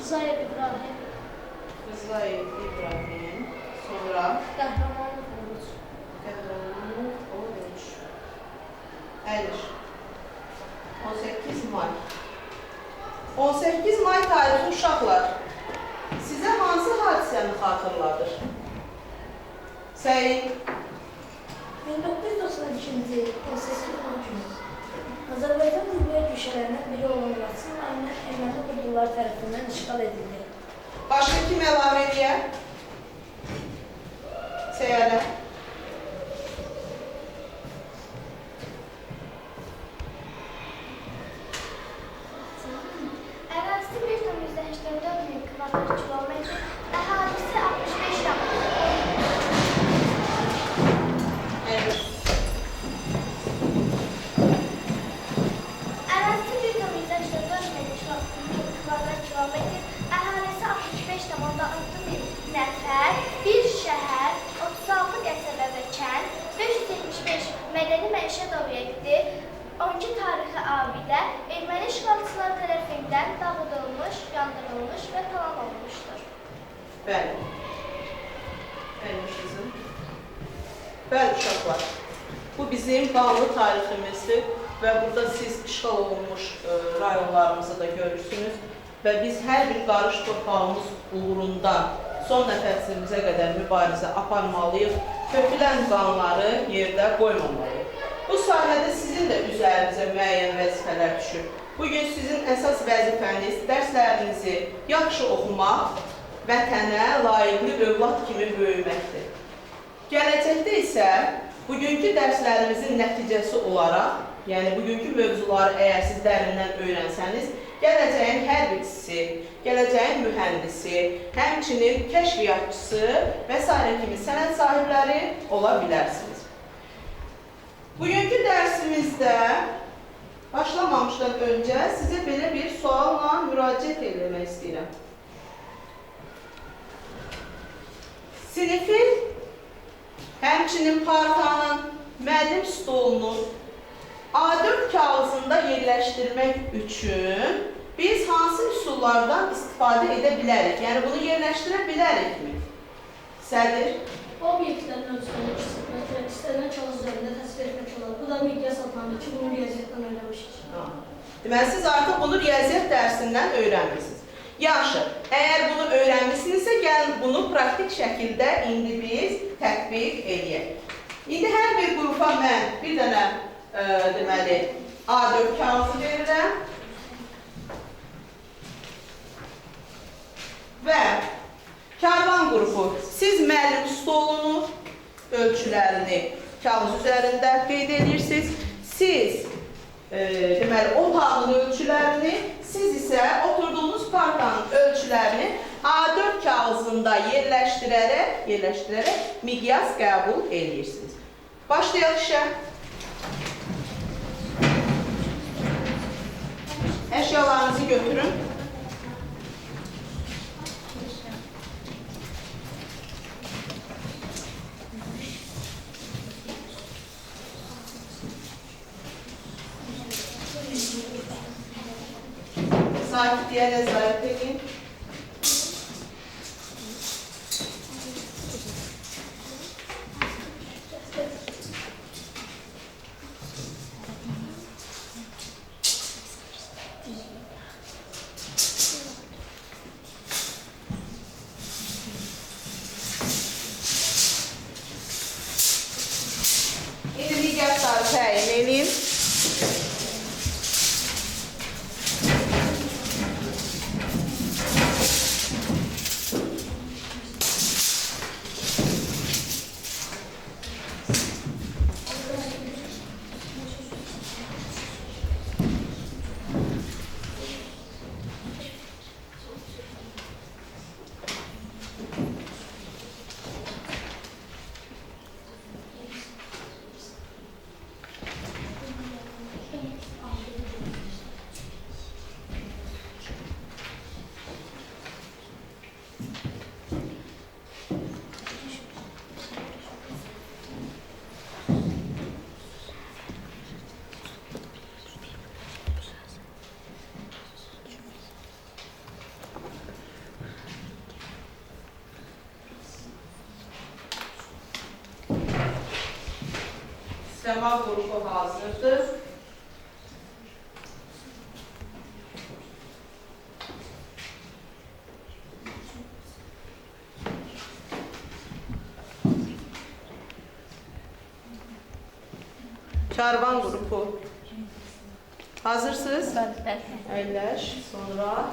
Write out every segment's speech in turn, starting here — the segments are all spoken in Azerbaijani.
Rzayev İbrahim. Rzayev İbrahim. Sonra Qəhrəmanov Oruc. Qəhrəmanov Oruc. Əlir. 18 may. 18 may tarixi uşaqlar. Sizə hansı hadisəni xatırladır? Səyin. 1992-ci il 18 may günü Azərbaycan Cümhuriyyət güşələrindən biri olan Laçın rayonu erməni orduları tərəfindən işğal edildi. Başqa kim əlavə edə? Səyələ. Ərazisi 1,84 min kvadrat kilometr, əhalisi 65 yaman. Evet. Ərazisi 1,84 min kvadrat kilometr, əhalisi 65,6 min nəfər, bir şəhər, 36 qəsəbə və kənd, 575 mədəni məişət obyekti, 12 tarixi abidə erməni işğalçılar tərəfindən dağıdılmış, yandırılmış və talan olmuşdur. Bəli. Bəli, kızım. Bəli, uşaqlar. Bu bizim qanlı tariximizdir və burada siz işğal olunmuş rayonlarımızı da görürsünüz və biz hər bir qarış torpağımız uğrunda son nəfəsimizə qədər mübarizə aparmalıyıq, tökülən qanları yerdə qoymamalıyıq. Bu sahədə sizin də üzərinizə müəyyən vəzifələr düşür. Bugün sizin əsas vəzifəniz dərslərinizi yaxşı oxumaq, vətənə layiqli övlad kimi böyüməkdir. Gələcəkdə isə bugünkü dərslərimizin nəticəsi olaraq, yəni bugünkü mövzuları əgər siz dərindən öyrənsəniz, gələcəyin hərbçisi, gələcəyin mühəndisi, həmçinin kəşfiyyatçısı və s. kimi sənət sahibləri ola bilərsiniz. Bugünkü dərsimizdə başlamamışdan öncə sizə belə bir sualla müraciət etmək istəyirəm. Sinifin, həmçinin partanın, müəllim stolunun A4 kağızında yerləşdirmək üçün biz hansı üsullardan istifadə edə bilərik? Yəni bunu yerləşdirə bilərikmi? Sədir? Obyektlərin ölçülərini istənilən kağız üzərində təsvir etmək olar. Bu da miqyas adlanır ki, bunu riyaziyyatdan öyrənmişik. Deməli, siz artıq bunu riyaziyyat dərsindən öyrənmişsiniz. Yaxşı, əgər bunu öyrənmişsinizsə, gəlin bunu praktik şəkildə indi biz tətbiq edək. İndi hər bir qrupa mən bir dənə deməli, A4 kağızı verirəm və karvan qrupu, siz müəllim stolunu, ölçülərini kağız üzərində qeyd edirsiniz. Siz deməli, otağın ölçülərini, siz isə oturduğunuz partanın ölçülərini A4 kağızında yerləşdirərək miqyas qəbul edirsiniz. Başlayaq işə. Əşyalarınızı götürün. Sakitliyə nəzarət edin. İndi miqyasları təyin edin. Səma qrupu hazırdır. Karvan qrupu. Hazırsınız? Əyləş, sonra.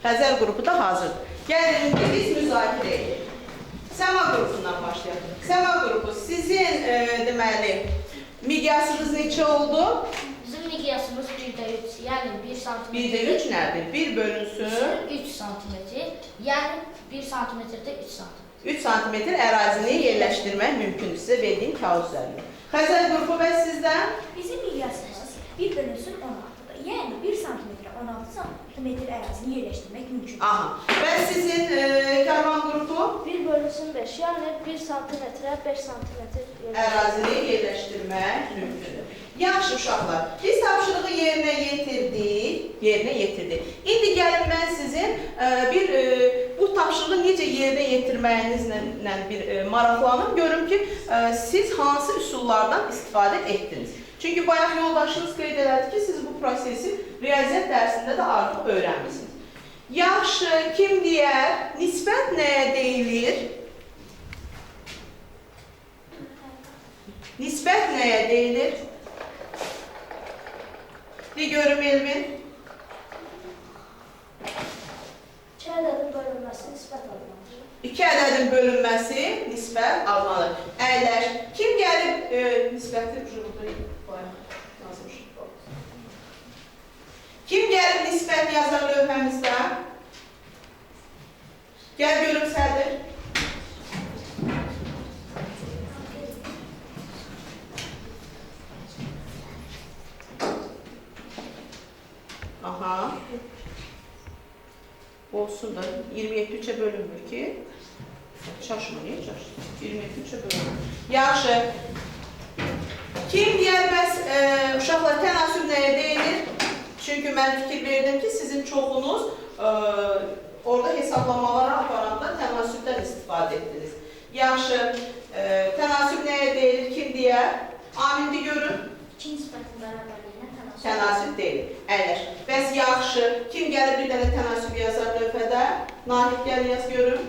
Xəzər qrupu da hazırdır. Gəlin, biz müzakirə edirik. Səma qrupundan başlayalım. Səma qrupu, sizin deməli, miqyasınız neçə oldu? Bizim miqyasımız 1/3, yəni 1 sm. 1/3 nədir? 1 bölünsün. 3 sm, yəni 1 sm-də 3 sm. 3 sm ərazini yerləşdirmək mümkündür. Sizə verdiyim kağız üzərində. Xəzər qrupu və sizdən? Bizim miqyasımız 1 bölünsün 16'da. Yəni 1 santimetre 16 santimetre ərazini yerləşdirmək mümkündür. Aha. Və sizin karvan qrupu? 1 bölünsün 5, yəni 1 sm-ə 5 sm Ərazini yerləşdirmək mümkündür. Yaxşı uşaqlar, biz tapşırığı yerinə yetirdik. İndi gəlin mən sizin bu tapşırığı necə yerinə yetirməyinizlə bir maraqlanım. Görüm ki, siz hansı üsullardan istifadə etdiniz. Çünki bayaq yoldaşınız qeyd elədi ki, siz bu prosesi riyaziyyat dərsində də artıq öyrənmişsiniz. Yaxşı, kim deyər, nisbət nəyə deyilir? Nisbət nəyə deyilir? Bir görüm Elvin. 2 ədədin bölünməsi nisbət adlanır. 2 ədədin bölünməsi nisbət adlanır. Əyləş. Kim gəlib nisbəti yazmışıq. Kim gəlib nisbət yazar lövhəmizdə? Gəl görüm Sədir. Aha. Olsun da 27-3'e bölünmür ki. Şaşma, niye şaşsın? 27-3'e bölünmür. Yaxşı. Kim deyər bəs uşaqlar tənasüb nəyə deyilir? Çünki mən fikir verdim ki, sizin çoxunuz orada hesablamaları aparanda tənasübdən istifadə etdiniz. Yaxşı. Tənasüb nəyə deyilir? Kim deyər? Amindi görün. 2 nisbətin bərabərliyinə tənasüb. Tənasüb deyil. Əyləş. Bəs yaxşı. Kim gəlib bir dənə tənasüb yazar lövhədə? Nahid gəl yaz görüm.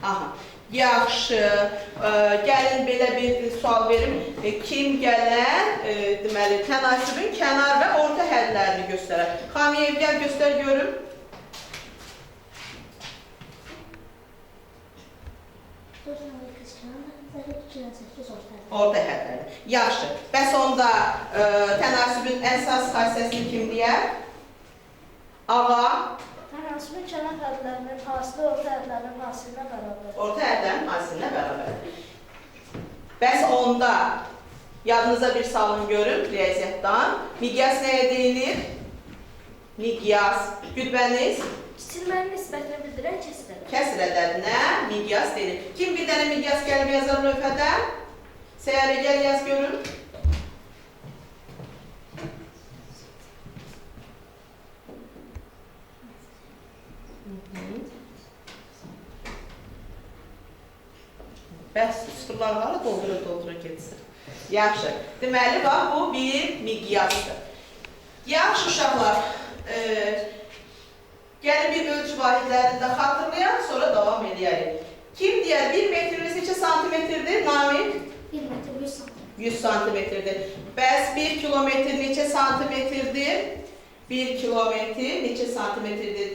Aha. Yaxşı. Gəlin belə bir sual verim. Kim gələn deməli tənasübün kənar və orta hədlərini göstərər. Xamiyev gəl göstər görüm. Orta hədləri. Yaxşı. Bəs onda tənasübün əsas xassəsini kim deyər? Ağa. Tənasübün kənar hədlərinin hasılı orta hədlərinin hasilinə bərabər. Orta hədlərin hasilinə bərabər. Bəs onda yadınıza bir salın görün riyaziyyatdan. Miqyas nəyə deyilir? Miqyas. Güdbəniz? Kiçilmənin nisbətini bildirən kəsr ədədi. Kəsr ədədinə miqyas deyilir. Kim bir dənə miqyas gəlib yazar lövhədə? Səyyarə gəl yaz görün. Bəs sıfırlar hara doldura getsin. Yaxşı. Deməli, bax, bu bir miqyasdır. Yaxşı uşaqlar, gəlin bir ölçü vahidlərini də xatırlayaq, sonra davam edəyək. Kim deyər, 1 metrimiz neçə santimetrdir? Namik? 1 metr 100 sm. 100 santimetrdir. Bəs 1 kilometr neçə santimetrdir? 1 kilometr neçə santimetrdir?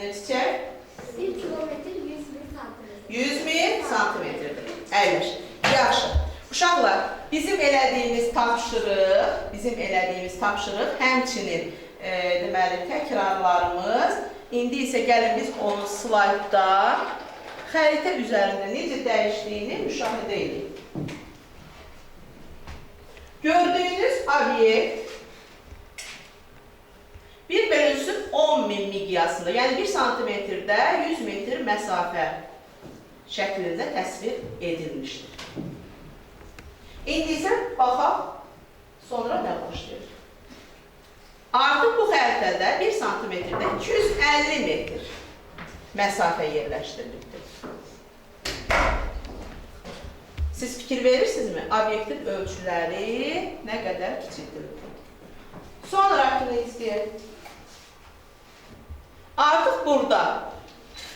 Çiçək? 1 kilometr 100 min santimetr. 100 min santimetrdir. Əyləş. Yaxşı. Uşaqlar, bizim elədiyimiz tapşırıq həmçinin deməli təkrarlarımız. İndi isə gəlin biz onu slaydda xəritə üzərində necə dəyişdiyini müşahidə edirik. Gördüyünüz obyekt 1 bölünsün 10 min miqyasında, yəni 1 santimetrdə 100 metr məsafə şəklində təsvir edilmişdir. İndi isə baxaq, sonra nə başlayır? Artıq bu xəritədə 1 santimetrdə 250 metr məsafə yerləşdirilibdir. Siz fikir verirsinizmi? Obyektin ölçüləri nə qədər kiçildirilib. Sonrakını istəyək. Artıq burada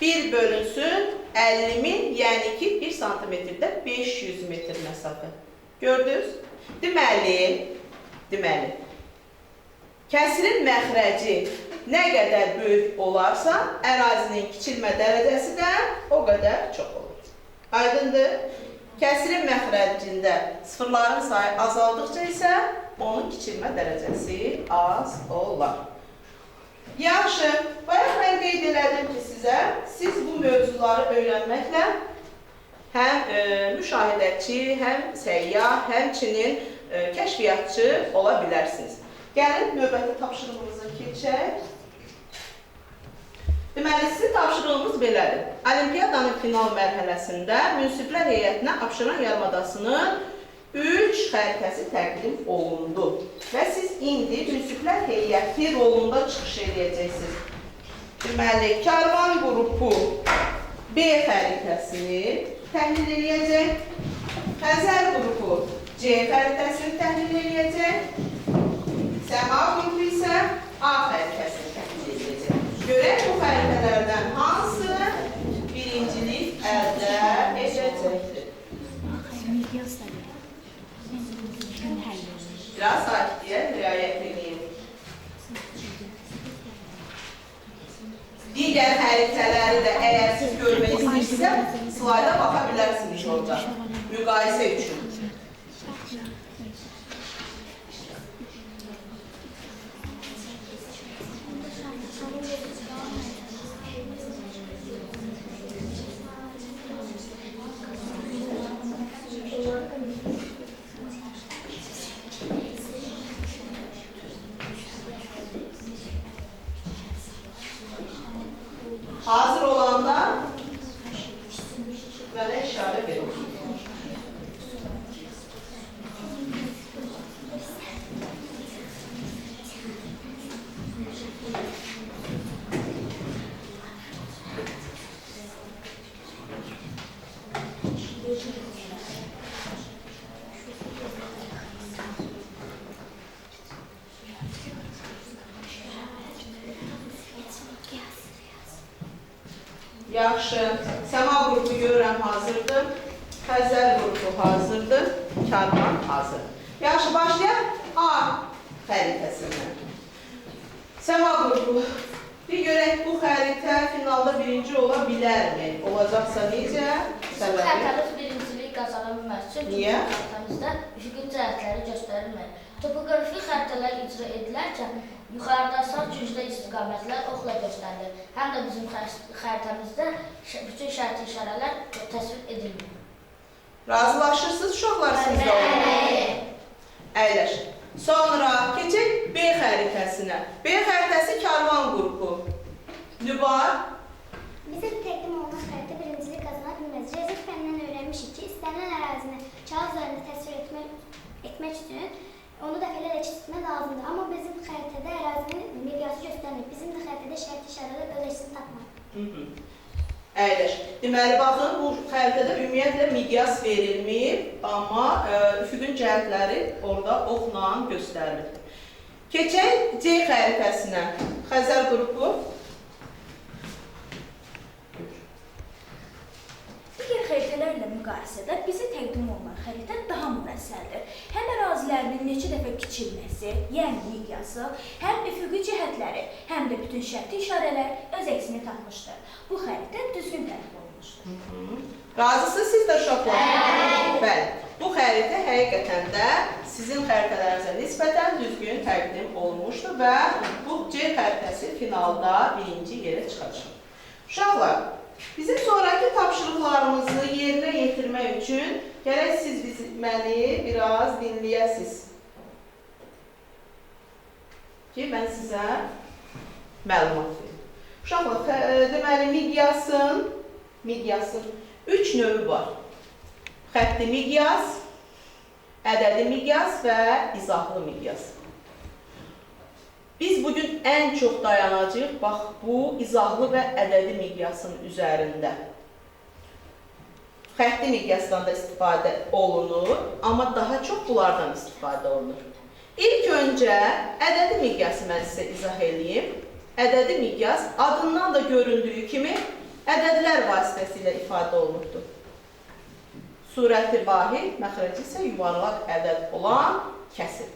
1 bölünsün 50.000, yəni ki 1 santimetrdə 500 metr məsafə. Gördünüz? Deməli, kəsirin məxrəci nə qədər böyük olarsa, ərazinin kiçilmə dərəcəsi də o qədər çox olur. Aydındır? Kəsirin məxrəcində sıfırların sayı azaldıqca isə onun kiçilmə dərəcəsi az olar. Yaxşı, bayaq mən qeyd elədim ki, siz bu mövzuları öyrənməklə həm müşahidəçi, həm səyyah, həmçinin kəşfiyyatçı ola bilərsiniz. Gəlin, növbəti tapşırığımıza keçək. Deməli, sizin tapşırığınız belədir. Olimpiyadanın final mərhələsində münsiflər heyətinə Abşeron yarımadasının 3 xəritəsi təqdim olundu. Və siz indi münsiflər heyəti rolunda çıxış edəcəksiniz. Deməli, karvan qrupu B xəritəsini təhlil edəcək. Xəzər qrupu C xəritəsini təhlil edəcək. Səma qrupu isə A xəritəsini təhlil edəcək. Görək bu xəritələrdən hansı birincilik əldə edəcəkdir. Biraz sakitliyə riayət edin. Digər xəritələri də əgər siz görmək istəyirsinizsə, slayda baxa bilərsiniz orada. Müqayisə üçün. Hazır olanda mənə işarə verin. Yaxşı, Səma qrupu görürəm hazırdır, Xəzər qrupu hazırdır, Karvan hazır. Yaxşı, başlayaq A xəritəsindən. Səma qrupu, bir görək bu xəritə finalda birinci ola bilərmi? Olacaqsa necə? Bu xəritəmiz birincilik qazana bilməz. Çünki Niyə? bu xəritəmizdə üfüqün cəhətləri göstərilmir. Topografik xəritələr icra edilərkən yuxarıda sağ küncdə istiqamətlər oxla göstərilir. Həm də bizim xəritəmizdə bütün şərti işarələr təsvir edilmir. Razılaşırsınız uşaqlar sizdə olun. Əyləş. Sonra keçək B xəritəsinə. B xəritəsi karvan qrupu. Lübar. Bizə təqdim olunan xəritə birincilik qazana bilməz. Riyaziyyat fənnindən öyrənmişik ki, istənilən ərazini kağız üzərində təsvir etmək üçün onu dəfələrlə çizmək lazımdır. Amma bizim xəritədə ərazinin miqyası göstərmir. Bizim də xəritədə şərti işarələr öz əksini tapmır. Əyləş. Deməli, baxın, bu xəritədə ümumiyyətlə miqyas verilməyib, amma üfüqün cəhətləri orada oxla göstərilir. Keçək C xəritəsinə. Xəzər qrupu. Digər xəritələrlə müqayisədə bizə təqdim olunan xəritə daha müvəssəldir. Həm ərazilərinin neçə dəfə kiçilməsi, yəni miqyası, həm üfüqi cəhətləri, həm də bütün şərti işarələr öz əksini tapmışdır. Bu xəritə düzgün tərtib olunmuşdur. Razısınız siz də uşaqlar? Bəli. Bu xəritə həqiqətən də sizin xəritələrinizə nisbətən düzgün təqdim olunmuşdur və bu C xəritəsi finalda birinci yerə çıxacaq. Uşaqlar, bizim sonraki tapşırıqlarımızı yerinə yetirmək üçün gərək siz məni biraz dinləyəsiniz ki, mən sizə məlumat verim. Uşaqlar, deməli, miqyasın 3 növü var. Xətti miqyas, ədədi miqyas və izahlı miqyas. Biz bugün ən çox dayanacağıq, bax, bu izahlı və ədədi miqyasın üzərində. Xətti miqyasdan da istifadə olunur, amma daha çox bunlardan istifadə olunur. İlk öncə ədədi miqyası mən sizə izah edeyim. Ədədi miqyas adından da göründüyü kimi ədədlər vasitəsilə ifadə olunurdur. Surəti vahid, məxrəci isə yuvarlaq ədəd olan kəsir.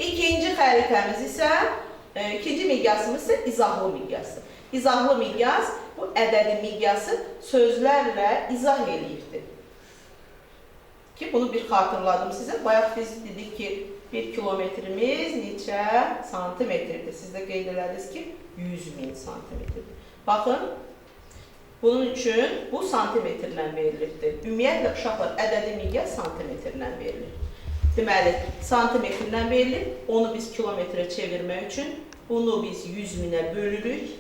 İkinci xəritəmiz isə, ikinci miqyasımız isə izahlı miqyasdır. İzahlı miqyas bu ədədi miqyası sözlərlə izah eləyirdir. Ki, bunu bir xatırladım sizə. Bayaq biz dedik ki, 1 kilometrimiz neçə santimetrdir. Siz də qeyd elədiniz ki, 100.000 santimetrdir. Baxın, bunun üçün bu santimetrlə verilirdir. Ümumiyyətlə, uşaqlar, ədədi miqyas santimetrlə verilir. Deməli, santimetrlə verilir, onu biz kilometrə çevirmək üçün bunu biz 100.000-ə bölürük.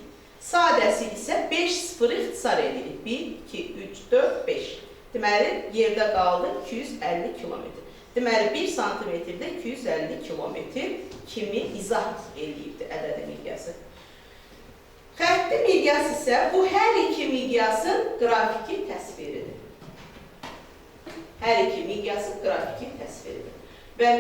Sadəsi isə 5 sıfırı ixtisar edirik. 1, 2, 3, 4, 5. Deməli, yerdə qaldı 250 kilometr. Deməli, 1 santimetrdə 250 kilometr kimi izah eləyibdir ədədi miqyası. Xətti miqyas isə bu hər iki miqyasın qrafiki təsviridir. Hər iki miqyasın qrafiki təsviridir. Və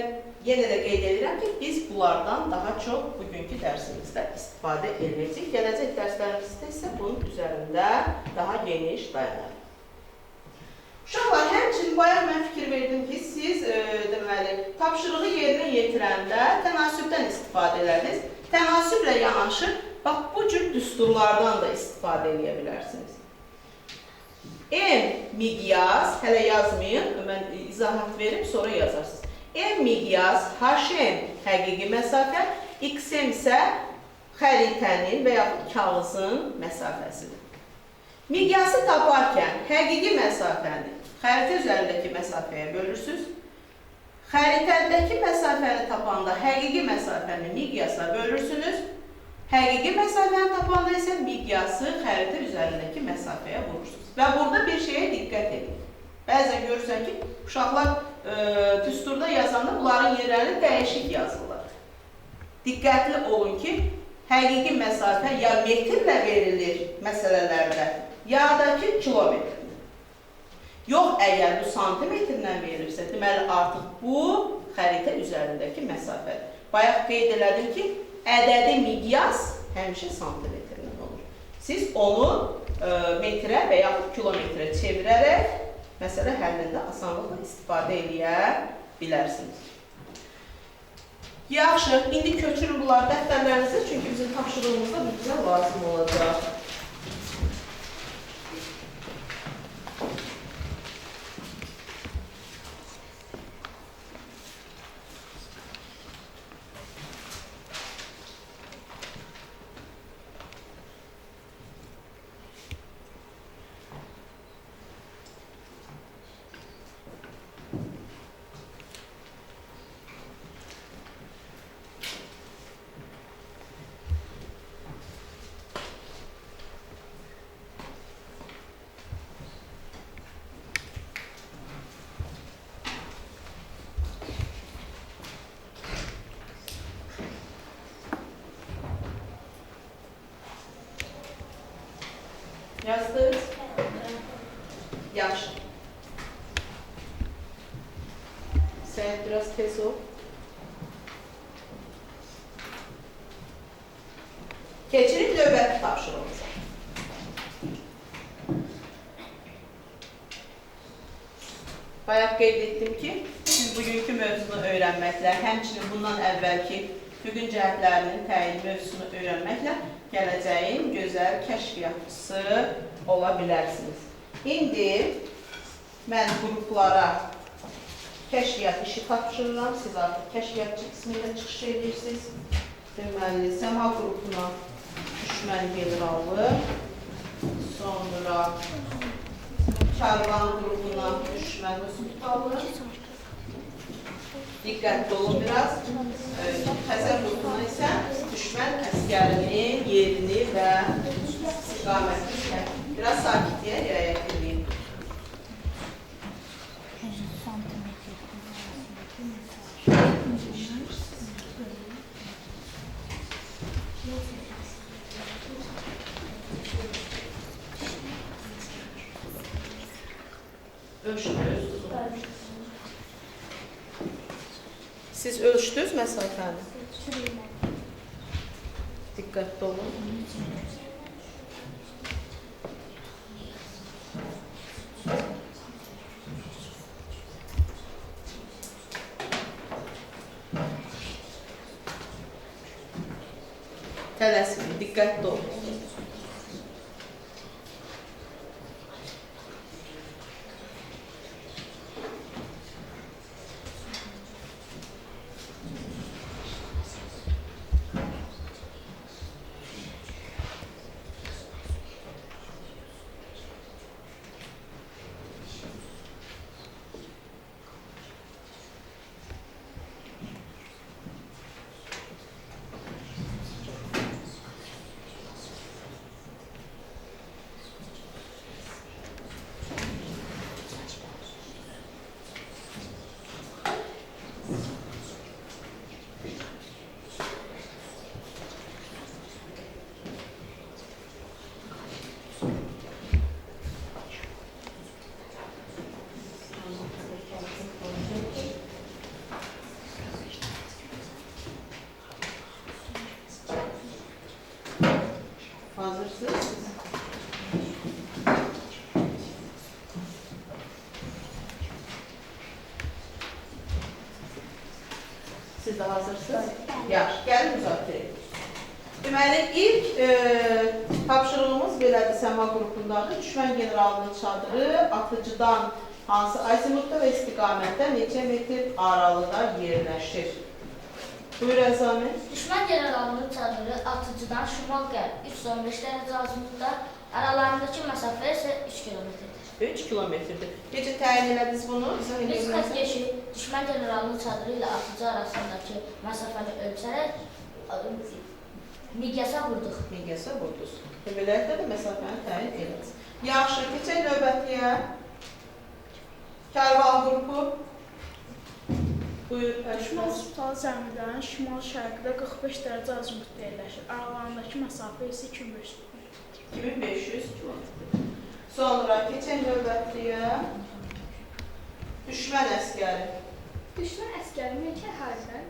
yenə də qeyd edirəm ki, biz bunlardan daha çox bugünkü dərsimizdə istifadə edəcəyik. Gələcək dərslərimizdə isə bunun üzərində daha geniş dayanır. Uşaqlar, həmçinin bayaq mən fikir verdim ki, siz deməli, tapşırığı yerinə yetirəndə tənasübdən istifadə edərdiniz. Tənasüblə yanaşı, bax, bu cür düsturlardan da istifadə edə bilərsiniz. M miqyas, hələ yazmayın, mən izahat verim, sonra yazarsınız. M miqyas, HM həqiqi məsafə, XM isə xəritənin və yaxud kağızın məsafəsidir. Miqyası taparkən həqiqi məsafəni xəritə üzərindəki məsafəyə bölürsünüz. Xəritədəki məsafəni tapanda həqiqi məsafəni miqyasla bölürsünüz. Həqiqi məsafəni tapanda isə miqyası xəritə üzərindəki məsafəyə vurursunuz. Və burada bir şeyə diqqət edin. Bəzən görürsən ki, uşaqlar düsturda yazanda bunların yerləri dəyişik yazılır. Diqqətli olun ki, həqiqi məsafə ya metrlə verilir məsələlərdə, ya da ki, kilometrlə. Yox, əgər bu santimetrlə verilirsə, deməli artıq bu xəritə üzərindəki məsafədir. Bayaq qeyd elədim ki, ədədi miqyas həmişə santimetrlə olur. Siz onu metrə və yaxud kilometrə çevirərək məsələ həllində asanlıqla istifadə edə bilərsiniz. Yaxşı, indi köçürün bunları dəftərlərinizə, çünki bizim tapşırığımızda bu bizə lazım olacaq. Yazdınız? Yaxşı. Sen biraz tez ol. Keçirik növbəti tapşırığımıza. Bayaq qeyd etdim ki, siz bugünkü mövzunu öyrənməklə, həmçinin bundan əvvəlki füqün cəhətlərinin təyin mövzusunu öyrənməklə gələcəyin gözəl kəşfiyyatçısı ola bilərsiniz. İndi mən qruplara kəşfiyyat işi tapşırıram. Siz artıq kəşfiyyatçı qismində çıxış edirsiniz. Deməli, Səma qrupuna düşmən generalı, sonra Karvan qrupuna düşmən hospitalı. Diqqətli olun biraz. Xəzər qrupuna isə düşmən əskərinin yerini və istiqamətini biraz sakitliyə riayət edin. Ölçdünüz. Siz ölçdünüz məsafəni? Diqqətli olun. Tələsməyin, diqqətli olun. Hazırsınız? Siz de hazırsınız? Yaxşı, gəlin müzakirə edin. Deməli, ilk tapşırığımız belədir səma qrupundadır. Düşmən generalının çadırı atıcıdan hansı azimutda və istiqamətdə neçə metr aralıda yerləşir? Buyur Əzami. Düşmən generalının çadırı atıcıdan şimal-qərb 315 dərəcə azimutda, aralarındakı məsafə isə 3 kilometrdir. 3 kilometrdir. Necə təyin elədiniz bunu? Biz xəttkeşi düşmən generalının çadırı ilə atıcı arasındakı məsafəni ölçərək miqyasa vurduq. Miqyasa vurdunuz. Beləliklə də məsafəni təyin ediniz. Yaxşı, keçək növbətliyə. Kərvan qrupu. Buyur, Şimal Sultan Zəmidən şimal-şərqdə 45 dərəcə azimutda yerləşir. Aralarındakı məsafə isə 2500 km. Sonra keçən növbətliyə düşmən əskəri. Düşmən əskəri mülki əhaliden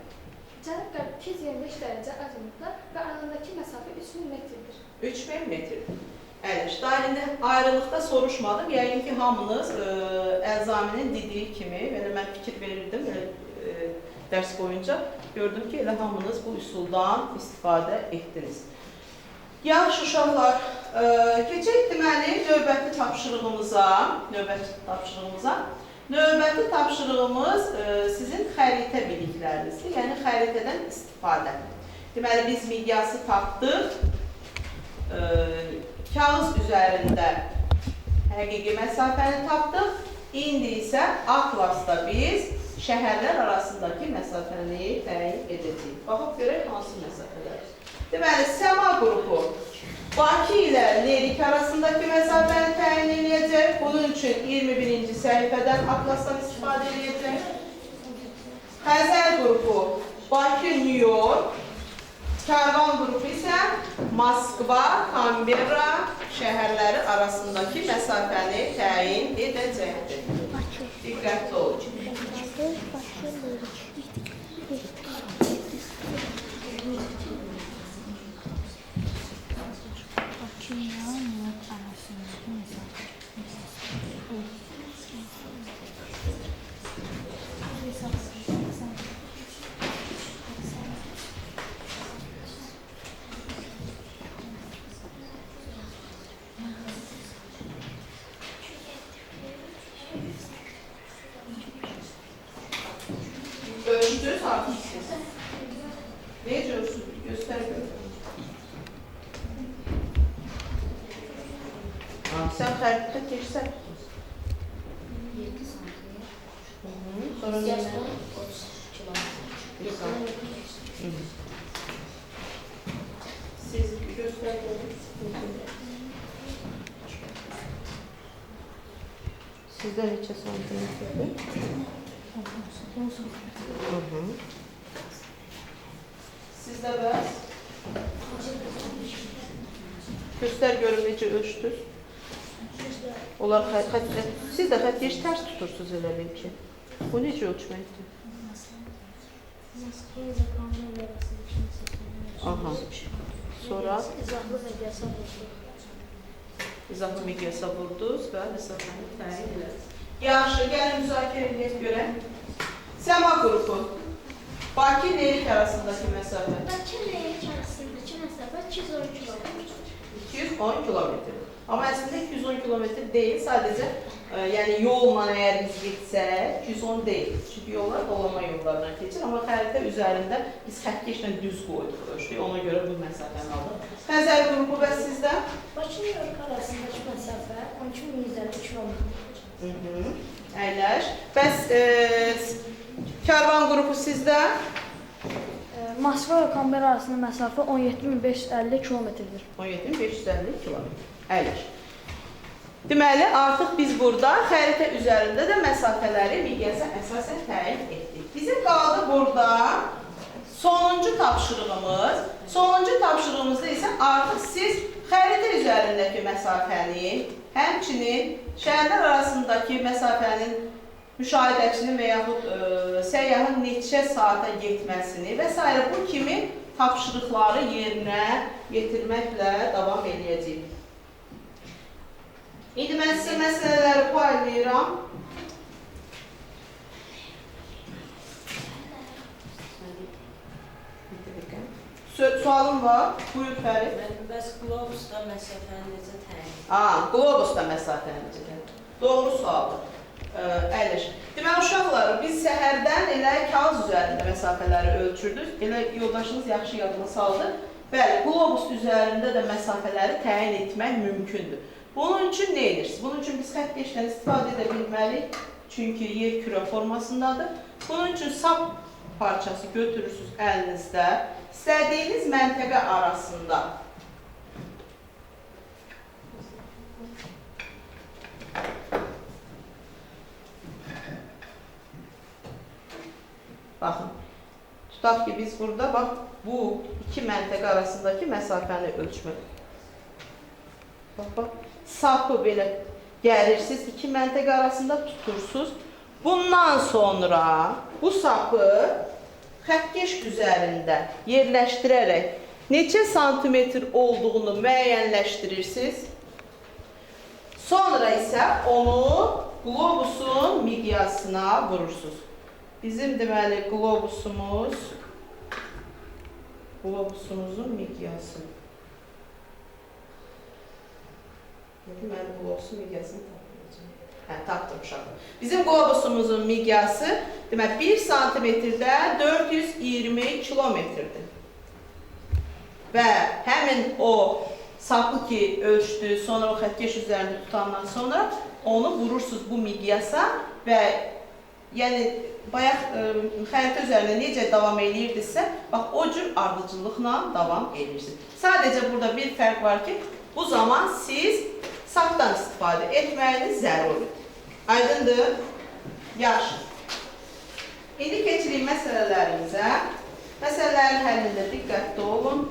cənub-qərb 225 dərəcə azimutda və aralarındakı məsafə 3000 metrdir. 3000 metr. Əyləş. Daha indi ayrılıqda soruşmadım. Yəqin ki, hamınız Əzaminin dediyi kimi, belə mən fikir verirdim dərs boyunca. Gördüm ki, elə hamınız bu üsuldan istifadə etdiniz. Yaxşı uşaqlar, keçək deməli növbəti tapşırığımıza. Növbəti tapşırığımız sizin xəritə biliklərinizdir, yəni xəritədən istifadə. Deməli, biz miqyası tapdıq, kağız üzərində həqiqi məsafəni tapdıq, indi isə atlasda biz şəhərlər arasındakı məsafəni təyin edəcəyik. Baxıb görək hansı məsafələr. Deməli, səma qrupu Bakı ilə Lerik arasındakı məsafəni təyin edəcək. Bunun üçün 21-ci səhifədən atlasdan istifadə edəcək. Xəzər qrupu Bakı, New York. Kərvan qrupu isə Moskva, Canberra şəhərləri arasındakı məsafəni təyin edəcəkdir. Diqqətli olun. Ölçdünüz artıq siz. Necə ölçdünüz? Göstər görün. Sən xəritə keçsən. 7 saniyə. Sonra Miqyasda 30 kilometr. Siz göstər görün. Sizdə neçə santimetrdir? Sizdə bəs? Göstər görün necə ölçdünüz. Onlar siz də xəttkeş tərs tutursunuz elə bil ki. Bu necə ölçməkdir? Aha. Sonra izahlı miqyasa vurdunuz və məsafəni təyin ediniz. Yaxşı, gəlin müzakirə edək görək. Səma qrupu. Bakı Lerik arasındakı məsafə. Bakı Lerik arasındakı məsafə 210 kilometr. 210 kilometr. Amma əslində 210 kilometr deyil, sadəcə yəni yolla əgər biz getsək 210 deyil. Çünki yollar dolama yollarından keçir, amma xəritə üzərində biz xəttkeşlə düz qoyduq ölçdük, ona görə bu məsafəni aldıq. Xəzər qrupu və sizdə? Bakı Lerik arasındakı məsafə 12.150 kilometrdir. Əyləş. Bəs Karvan qrupu sizdə? Moskva və Kamber arasında məsafə 17.550 kilometrdir. 17.550 kilometr. Əyləş. Deməli, artıq biz burada xəritə üzərində də məsafələri miqyasa əsasən təyin etdik. Bizim qaldı burada sonuncu tapşırığımız. Sonuncu tapşırığımızda isə artıq siz xəritə üzərindəki məsafəni, həmçinin şəhərlər arasındakı məsafənin müşahidəçinin və yaxud səyyahın neçə saata getməsini və s. bu kimi tapşırıqları yerinə yetirməklə davam edəcəyik. İndi mən sizə məsələləri paylayıram. Sualım var. Buyur Fərid. Bəs qlobusda məsafəni necə təyin? Qlobusda məsafəni necə təyin? Doğru sualdır. Əyləş. Deməli, uşaqlar, biz səhərdən elə kağız üzərində məsafələri ölçürdük. Elə yoldaşınız yaxşı yadıma saldı. Bəli, qlobus üzərində də məsafələri təyin etmək mümkündür. Bunun üçün nə edirsiniz? Bunun üçün biz xəttkeşdən istifadə edə bilməliyik. Çünki yer kürə formasındadır. Bunun üçün sap parçası götürürsünüz əlinizdə. İstədiyiniz məntəqə arasında baxın, tutaq ki biz burada bax, bu iki məntəqə arasındakı məsafəni ölçmək. Bax, sapı belə gəlirsiniz, iki məntəqə arasında tutursunuz. Bundan sonra bu sapı xəttkeş üzərində yerləşdirərək neçə santimetr olduğunu müəyyənləşdirirsiniz. Sonra isə onu qlobusun miqyasına vurursunuz. Bizim deməli qlobusumuzun miqyası. Deməli qlobusun miqyasını tapmayacağım. Tapdım uşaqlar. Bizim qlobusumuzun miqyası demək 1 santimetrdə 420 kilometrdir. Və həmin o sapı ki ölçdü, sonra o xəttkeş üzərində tutandan sonra onu vurursunuz bu miqyasa və yəni bayaq xəritə üzərində necə davam edirdinizsə, bax o cür ardıcıllıqla davam edirsiniz. Sadəcə burada bir fərq var ki, bu zaman siz sapdan istifadə etməyiniz zəruridir. Aydındır? Yaxşı. İndi keçirik məsələlərimizə. Məsələlərin həllində diqqətli olun.